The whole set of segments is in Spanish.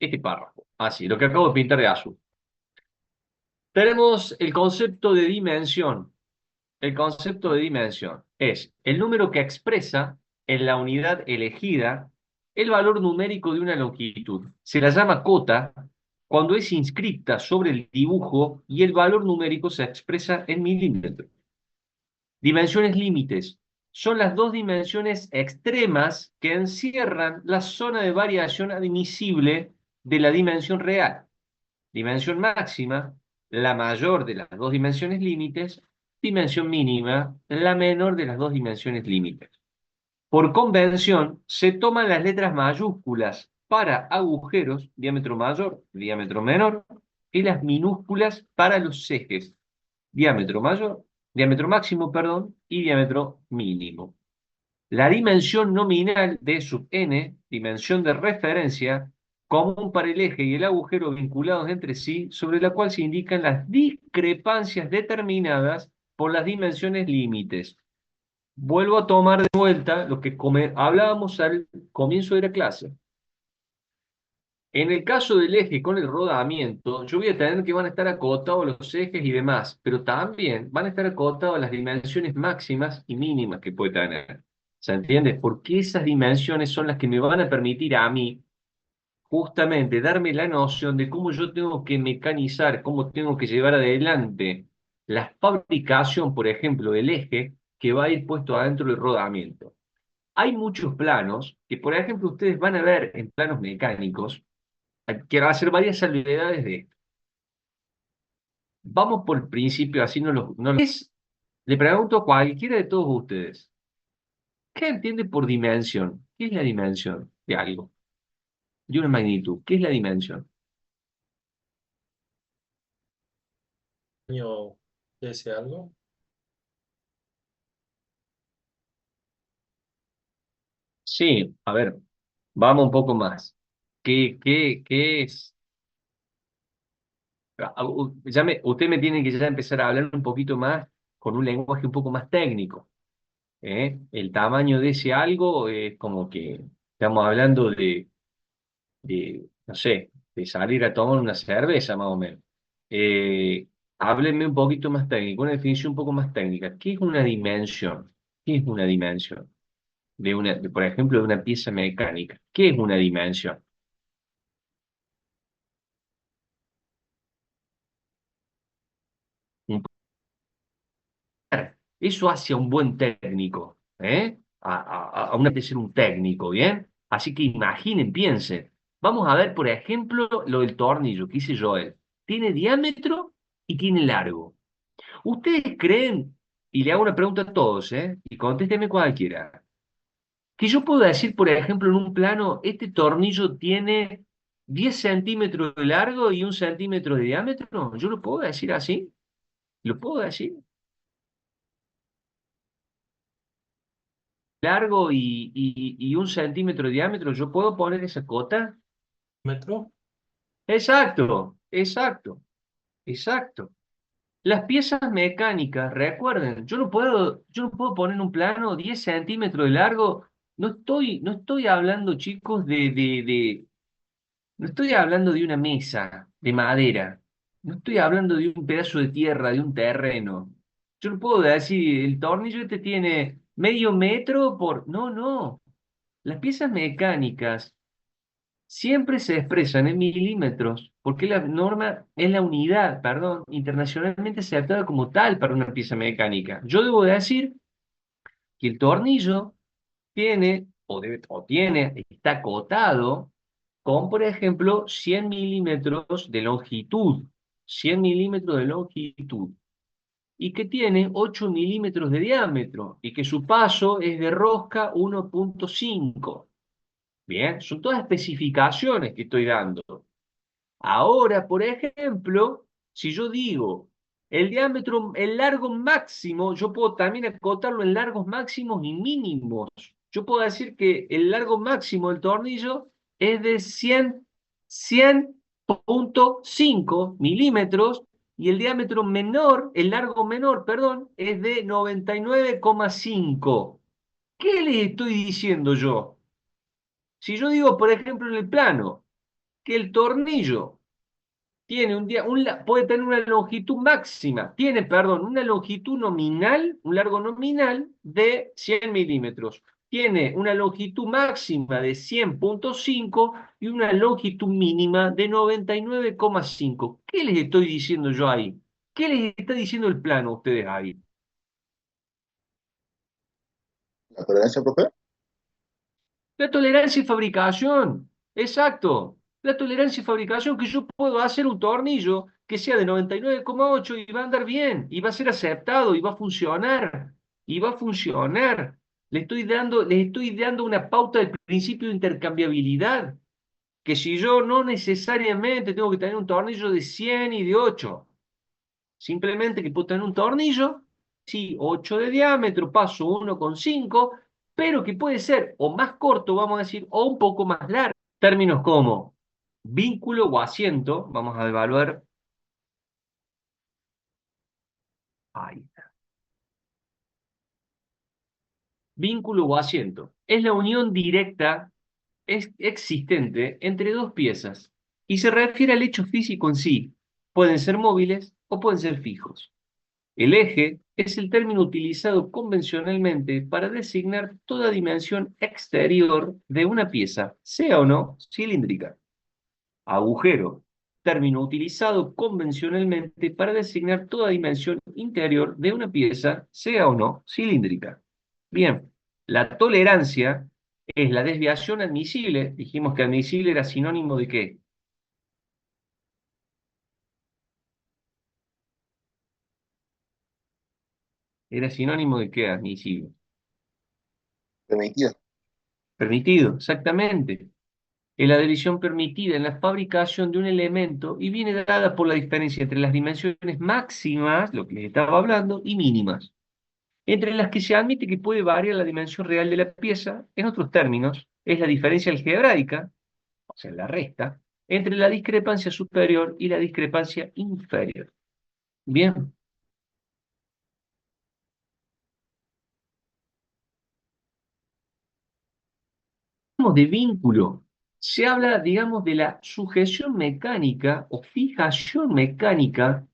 este párrafo. Así, lo que acabo de pintar de azul. Tenemos el concepto de dimensión. El concepto de dimensión es el número que expresa en la unidad elegida el valor numérico de una longitud. Se la llama cota cuando es inscripta sobre el dibujo y el valor numérico se expresa en milímetros. Dimensiones límites son las dos dimensiones extremas que encierran la zona de variación admisible de la dimensión real. Dimensión máxima, la mayor de las dos dimensiones límites; dimensión mínima, la menor de las dos dimensiones límites. Por convención, se toman las letras mayúsculas para agujeros, diámetro mayor, diámetro menor, y las minúsculas para los ejes, diámetro mayor, diámetro máximo, perdón, y diámetro mínimo. La dimensión nominal de sub n, dimensión de referencia, común para el eje y el agujero vinculados entre sí, sobre la cual se indican las discrepancias determinadas por las dimensiones límites. Vuelvo a tomar de vuelta lo que hablábamos al comienzo de la clase. En el caso del eje con el rodamiento, yo voy a tener que van a estar acotados los ejes y demás, pero también van a estar acotadas las dimensiones máximas y mínimas que puede tener. ¿Se entiende? Porque esas dimensiones son las que me van a permitir a mí justamente darme la noción de cómo yo tengo que mecanizar, cómo tengo que llevar adelante la fabricación, por ejemplo, del eje que va a ir puesto adentro del rodamiento. Hay muchos planos que, por ejemplo, ustedes van a ver en planos mecánicos. Quiero hacer varias salvedades de esto. Vamos por el principio, así le pregunto a cualquiera de todos ustedes, ¿qué entiende por dimensión? ¿Qué es la dimensión de algo? De una magnitud. ¿Qué es la dimensión? Yo decía algo. Sí, a ver, vamos un poco más. ¿Qué es? Usted me tiene que ya empezar a hablar un poquito más con un lenguaje un poco más técnico. ¿Eh? El tamaño de ese algo es como que estamos hablando no sé, de salir a tomar una cerveza más o menos. Háblenme un poquito más técnico, una definición un poco más técnica. ¿Qué es una dimensión? ¿Qué es una dimensión? Por ejemplo, de una pieza mecánica. ¿Qué es una dimensión? Un Eso hace a un buen técnico, ¿eh? A una de ser un técnico, ¿bien? Así que imaginen, piensen. Vamos a ver, por ejemplo, lo del tornillo que hice Joel. Tiene diámetro y tiene largo. ¿Ustedes creen, y le hago una pregunta a todos, y contésteme cualquiera, que yo puedo decir, por ejemplo, en un plano, este tornillo tiene 10 centímetros de largo y 1 centímetro de diámetro? ¿Yo lo puedo decir así? ¿Lo puedo decir? Largo y 1 centímetro de diámetro, ¿yo puedo poner esa cota? ¿Metro? Exacto, exacto, exacto. Las piezas mecánicas, recuerden, yo no puedo poner en un plano 10 centímetros de largo. No estoy hablando, chicos, no estoy hablando de una mesa de madera. No estoy hablando de un pedazo de tierra, de un terreno. Yo no puedo decir, el tornillo este tiene medio metro por... No, no. Las piezas mecánicas siempre se expresan en milímetros, porque la norma es la unidad, perdón, internacionalmente aceptada como tal para una pieza mecánica. Yo debo decir que el tornillo está acotado con, por ejemplo, 100 milímetros de longitud, 100 milímetros de longitud, y que tiene 8 milímetros de diámetro, y que su paso es de rosca 1,5. Bien, son todas especificaciones que estoy dando. Ahora, por ejemplo, si yo digo el diámetro, el largo máximo, yo puedo también acotarlo en largos máximos y mínimos. Yo puedo decir que el largo máximo del tornillo es de 100,5 milímetros y el diámetro menor, el largo menor, perdón, es de 99,5. ¿Qué les estoy diciendo yo? Si yo digo, por ejemplo, en el plano, que el tornillo tiene puede tener una longitud máxima, tiene, perdón, una longitud nominal, un largo nominal de 100 milímetros. Tiene una longitud máxima de 100,5 y una longitud mínima de 99,5. ¿Qué les estoy diciendo yo ahí? ¿Qué les está diciendo el plano a ustedes ahí? ¿La tolerancia, profe? La tolerancia y fabricación, exacto. La tolerancia y fabricación, que yo puedo hacer un tornillo que sea de 99,8 y va a andar bien, y va a ser aceptado, y va a funcionar, y va a funcionar. Les estoy dando una pauta del principio de intercambiabilidad, que si yo no necesariamente tengo que tener un tornillo de 100 y de 8, simplemente que puedo tener un tornillo, sí, 8 de diámetro, paso 1,5, pero que puede ser o más corto, vamos a decir, o un poco más largo. Términos como vínculo o asiento, vamos a evaluar. Ahí. Vínculo o asiento es la unión directa existente entre dos piezas y se refiere al hecho físico en sí. Pueden ser móviles o pueden ser fijos. El eje es el término utilizado convencionalmente para designar toda dimensión exterior de una pieza, sea o no cilíndrica. Agujero, término utilizado convencionalmente para designar toda dimensión interior de una pieza, sea o no cilíndrica. Bien, la tolerancia es la desviación admisible. Dijimos que admisible era sinónimo de ¿qué? Era sinónimo de ¿qué? Admisible. Permitida. Permitido, exactamente. Es la división permitida en la fabricación de un elemento y viene dada por la diferencia entre las dimensiones máximas, lo que les estaba hablando, y mínimas, entre las que se admite que puede variar la dimensión real de la pieza. En otros términos, es la diferencia algebraica, o sea, la resta, entre la discrepancia superior y la discrepancia inferior. Bien, hablamos de vínculo. Se habla, digamos, de la sujeción mecánica o fijación mecánica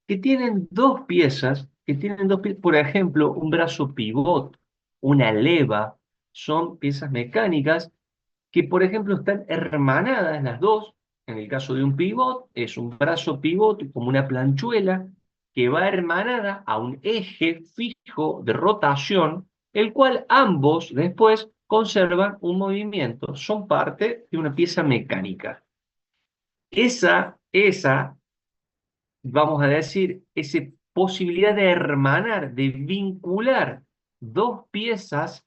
que tienen dos piezas, por ejemplo, un brazo pivot, una leva, son piezas mecánicas que, por ejemplo, están hermanadas las dos. En el caso de un pivot, es un brazo pivot como una planchuela que va hermanada a un eje fijo de rotación, el cual ambos después conservan un movimiento. Son parte de una pieza mecánica. Esa, vamos a decir, esa posibilidad de hermanar, de vincular dos piezas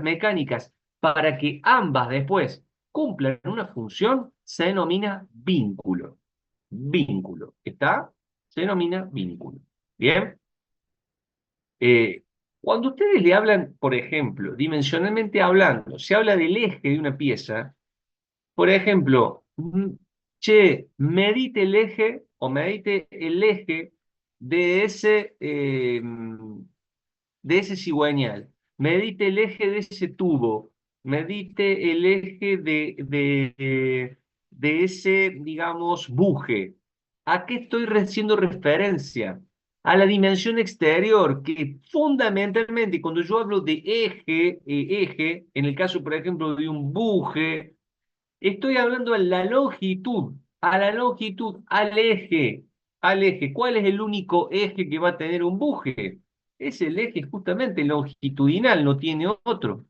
mecánicas para que ambas después cumplan una función, se denomina vínculo. Vínculo, ¿está? Se denomina vínculo. Bien. Eh, Cuando ustedes le hablan, por ejemplo, dimensionalmente hablando, se habla del eje de una pieza. Por ejemplo, che, medite el eje o medite el eje de ese cigüeñal, medite el eje de ese tubo, medite el eje de ese, digamos, buje. ¿A qué estoy haciendo referencia? A la dimensión exterior, que fundamentalmente cuando yo hablo de eje, en el caso, por ejemplo, de un buje, estoy hablando a la longitud, al eje. ¿Cuál es el único eje que va a tener un buje? Es el eje justamente longitudinal, no tiene otro.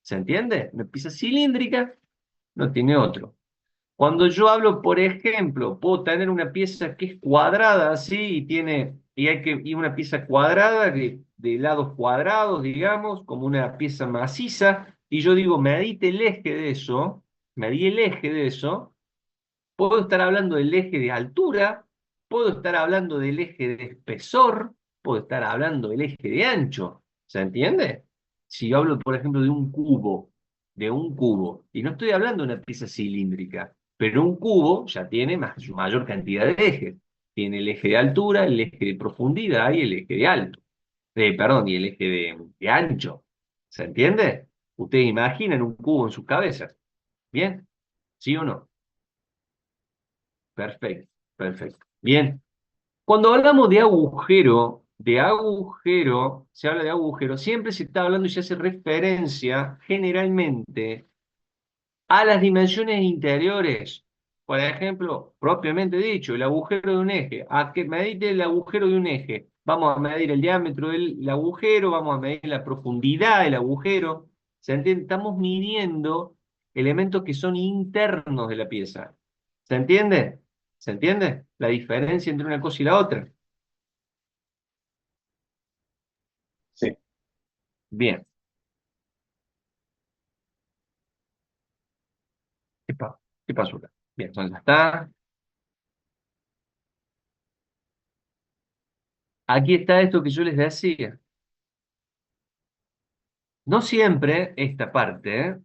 ¿Se entiende? Una pieza cilíndrica no tiene otro. Cuando yo hablo, por ejemplo, puedo tener una pieza que es cuadrada así y una pieza cuadrada de lados cuadrados, digamos, como una pieza maciza, y yo digo, medí el eje de eso, puedo estar hablando del eje de altura, puedo estar hablando del eje de espesor, puedo estar hablando del eje de ancho. ¿Se entiende? Si yo hablo, por ejemplo, de un cubo, y no estoy hablando de una pieza cilíndrica, pero un cubo ya tiene mayor cantidad de ejes. Tiene el eje de altura, el eje de profundidad y el eje de alto. Perdón, y el eje de ancho. ¿Se entiende? Ustedes imaginan un cubo en sus cabezas. ¿Bien? ¿Sí o no? Perfecto, perfecto. Bien. Cuando hablamos de agujero, se habla de agujero, siempre se está hablando y se hace referencia generalmente a las dimensiones interiores. Por ejemplo, propiamente dicho, el agujero de un eje. ¿A qué medir el agujero de un eje? Vamos a medir el diámetro del agujero, vamos a medir la profundidad del agujero. ¿Se entiende? Estamos midiendo elementos que son internos de la pieza. ¿Se entiende? ¿Se entiende? La diferencia entre una cosa y la otra. Sí. Bien. ¿Qué pasó acá? Bien, entonces ya está. Aquí está esto que yo les decía. No siempre esta parte,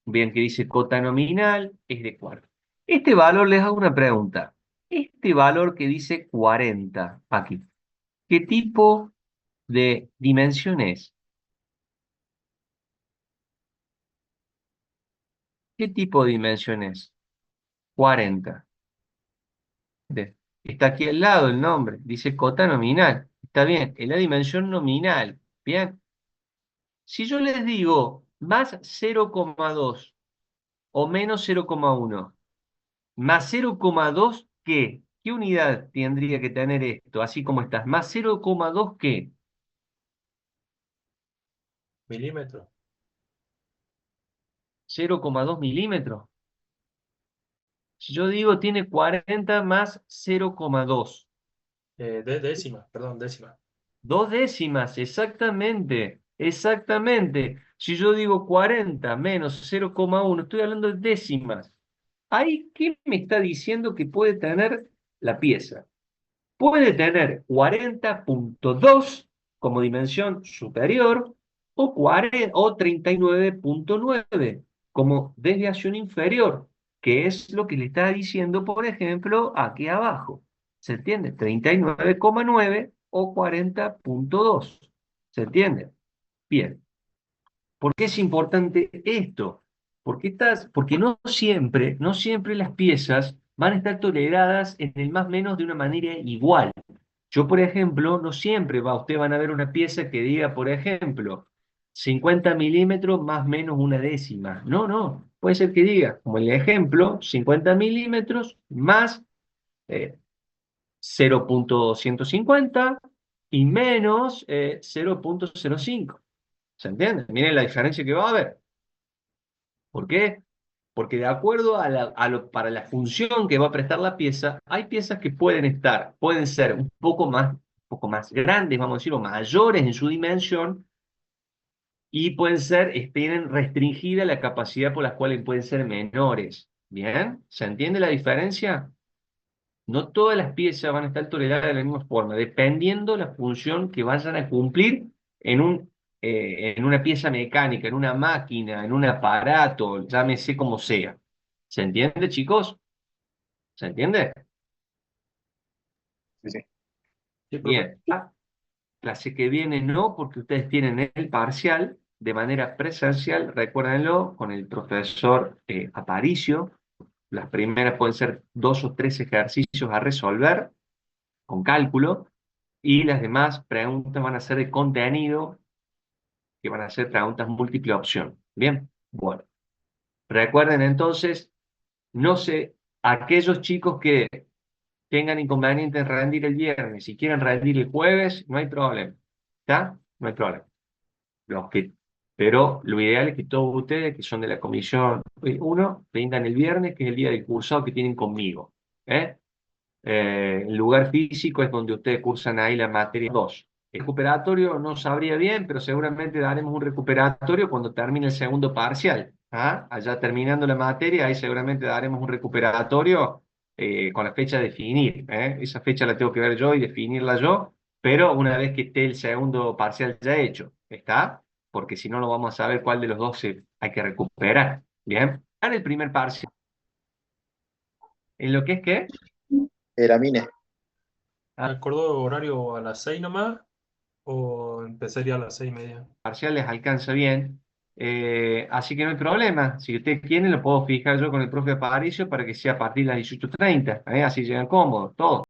bien que dice cota nominal, es de 4. Este valor, les hago una pregunta. Este valor que dice 40 aquí, ¿qué tipo de dimensión es? ¿Qué tipo de dimensión es? 40. Está aquí al lado el nombre, dice cota nominal. Está bien, es la dimensión nominal. Bien. Si yo les digo más 0,2 o menos 0,1, más 0,2, ¿qué? ¿Qué unidad tendría que tener esto? Así como estás. Más 0,2, ¿qué? Milímetro. 0,2 milímetros. Si yo digo tiene 40 más 0,2. Décima, perdón, décima. Dos décimas, exactamente. Exactamente. Si yo digo 40 menos 0,1, estoy hablando de décimas. Ahí, ¿qué me está diciendo que puede tener la pieza? Puede tener 40,2 como dimensión superior o, 40, o 39,9 como desviación inferior, que es lo que le está diciendo, por ejemplo, aquí abajo. ¿Se entiende? 39,9 o 40,2. ¿Se entiende? Bien. ¿Por qué es importante esto? Porque no siempre las piezas van a estar toleradas en el más menos de una manera igual. Yo, por ejemplo, no siempre ustedes van a ver una pieza que diga, por ejemplo, 50 milímetros más menos una décima. No, no. Puede ser que diga, como el ejemplo, 50 milímetros más eh, 0,150 y menos 0,05. ¿Se entiende? Miren la diferencia que va a haber. ¿Por qué? Porque de acuerdo para la función que va a prestar la pieza, hay piezas que pueden ser un poco más grandes, vamos a decir, o mayores en su dimensión, y tienen restringida la capacidad por la cual pueden ser menores. ¿Bien? ¿Se entiende la diferencia? No todas las piezas van a estar toleradas de la misma forma, dependiendo la función que vayan a cumplir en una pieza mecánica, en una máquina, en un aparato, llámese como sea. ¿Se entiende, chicos? ¿Se entiende? Sí, sí. Sí, profe. Bien. Clase que viene no, porque ustedes tienen el parcial de manera presencial, recuérdenlo, con el profesor Aparicio. Las primeras pueden ser 2 o 3 ejercicios a resolver con cálculo. Y las demás preguntas van a ser de contenido, que van a ser preguntas múltiple opción. Bien, bueno. Recuerden entonces, no sé, aquellos chicos que tengan inconveniente en rendir el viernes, si quieren rendir el jueves, no hay problema. ¿Está? No hay problema. Los que, pero lo ideal es que todos ustedes, que son de la comisión 1, rindan el viernes, que es el día del cursado que tienen conmigo. ¿Eh? El lugar físico es donde ustedes cursan ahí la materia 2. El recuperatorio no sabría bien, pero seguramente daremos un recuperatorio cuando termine el segundo parcial. ¿Ah? Allá terminando la materia, ahí seguramente daremos un recuperatorio con la fecha a definir. ¿Eh? Esa fecha la tengo que ver yo y definirla yo, pero una vez que esté el segundo parcial ya hecho. ¿Está? Porque si no, no vamos a saber cuál de los dos hay que recuperar. ¿Bien? En el primer parcial. ¿En lo que es qué? Era Mine. ¿Me acordó horario a las 6 nomás? ¿O empezaría a las 6:30? Parcial les alcanza bien. Así que no hay problema. Si ustedes quieren, lo puedo fijar yo con el profe Aparicio para que sea a partir de las 18:30. Así llegan cómodos, todos.